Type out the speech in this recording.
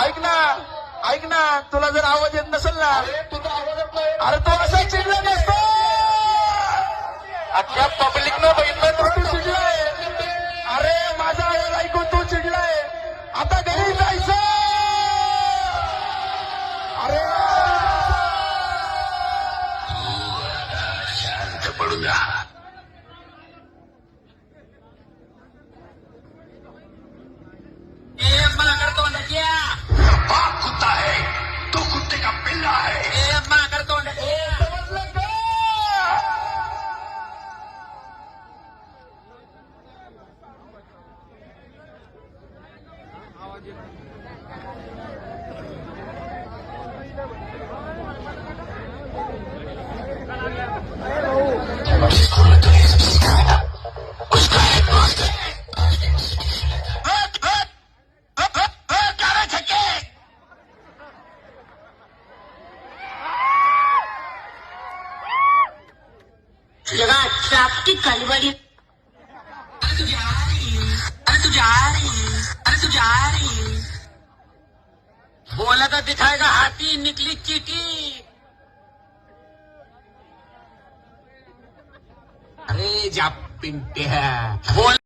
ऐक ना, तुला जर आवाज येत नसेल ना, तुझा आवाज येत नाही. अरे तो असा चिडला नसतो. अख्ख्या पब्लिकनं बघितलं तर तू चिडलाय. अरे माझा आवाज ऐकून तू चिडलाय. आता घरी जायचं. अरे शांत पडू द्या. बाप कुत्ता है, तो कुत्ते का पिल्ला है. समजलं का? जिसको दुनिया सबसे सिखाए ना, उसका है दोस्त. जगात ट्राफिक कालवाडी. बोला तो दिखाएगा हाथी, निकली चीटी. अरे जा पिंटे बोल.